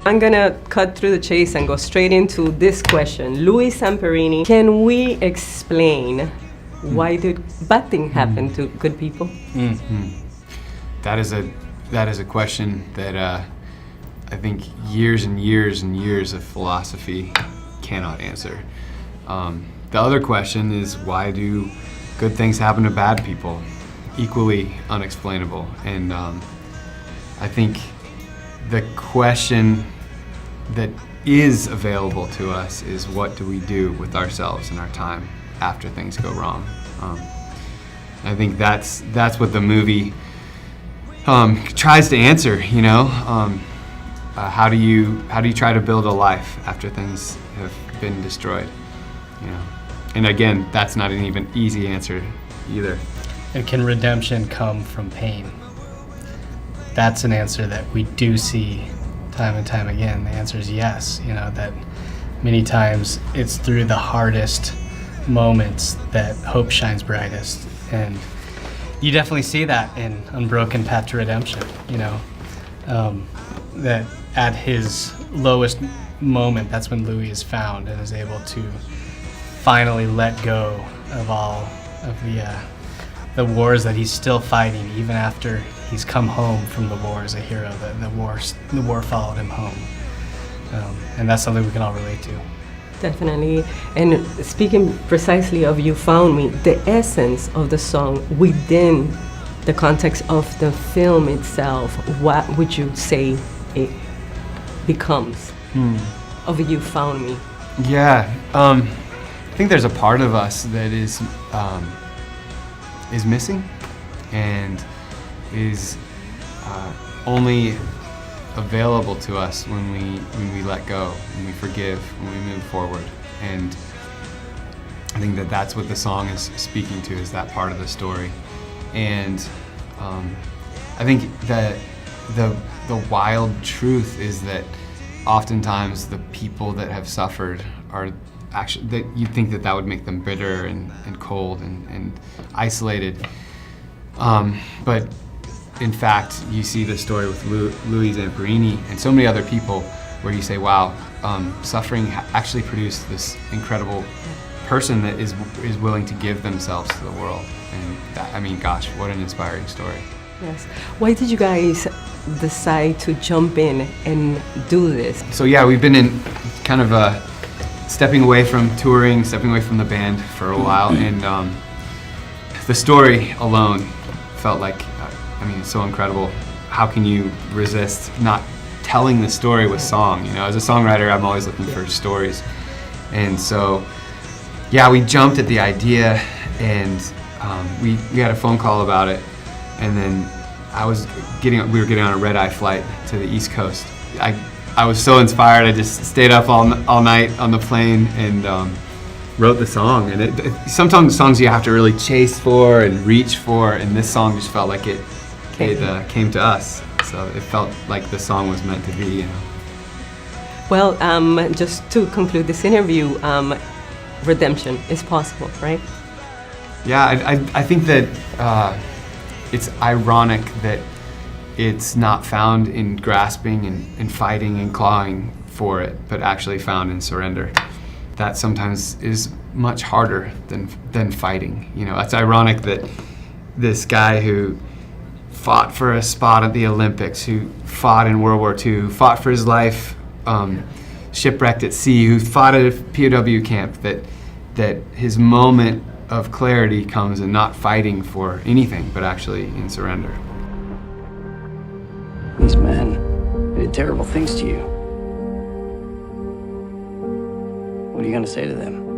I'm gonna cut through the chase and go straight into this question. Loui Zamperini, can we explain why did bad things happen to good people? That is a question that I think years and years and years of philosophy cannot answer. The other question is, why do good things happen to bad people? Equally unexplainable. And I think the question that is available to us is, what do we do with ourselves and our time after things go wrong? I think that's what the movie tries to answer. You know, how do you try to build a life after things have been destroyed? You know, and again, that's not an even easy answer either. And can redemption come from pain? That's an answer that we do see time and time again. The answer is yes. You know, that many times it's through the hardest moments that hope shines brightest. And you definitely see that in Unbroken Path to Redemption, you know, that at his lowest moment, that's when Loui is found and is able to finally let go of all of the wars that he's still fighting, even after he's come home from the war as a hero. The war followed him home, and that's something we can all relate to. Definitely. And speaking precisely of You Found Me, the essence of the song within the context of the film itself, what would you say it becomes of You Found Me? Yeah, I think there's a part of us that is missing and is only available to us when we let go, when we forgive, when we move forward. And I think that's what the song is speaking to, is that part of the story. And I think that the wild truth is that oftentimes the people that have suffered are actually, that you think that would make them bitter and cold and isolated. But in fact, you see the story with Loui Zamperini and so many other people where you say, wow, suffering actually produced this incredible person that is willing to give themselves to the world. And that, I mean, gosh, what an inspiring story. Yes. Why did you guys decide to jump in and do this? So yeah, we've been in kind of stepping away from touring, stepping away from the band for a while, and the story alone felt like, I mean, it's so incredible. How can you resist not telling the story with song? You know, as a songwriter, I'm always looking for stories. And so, yeah, we jumped at the idea, and we had a phone call about it, and then we were getting on a red-eye flight to the East Coast. I was so inspired, I just stayed up all night on the plane and wrote the song. And sometimes songs you have to really chase for and reach for, and this song just felt like it came to us. So it felt like the song was meant to be, you know. Well, just to conclude this interview, redemption is possible, right? Yeah, I think that it's ironic that it's not found in grasping and fighting and clawing for it, but actually found in surrender. That sometimes is much harder than fighting. You know, it's ironic that this guy who fought for a spot at the Olympics, who fought in World War II, who fought for his life, shipwrecked at sea, who fought at a POW camp, that his moment of clarity comes in not fighting for anything, but actually in surrender. These men did terrible things to you. What are you going to say to them?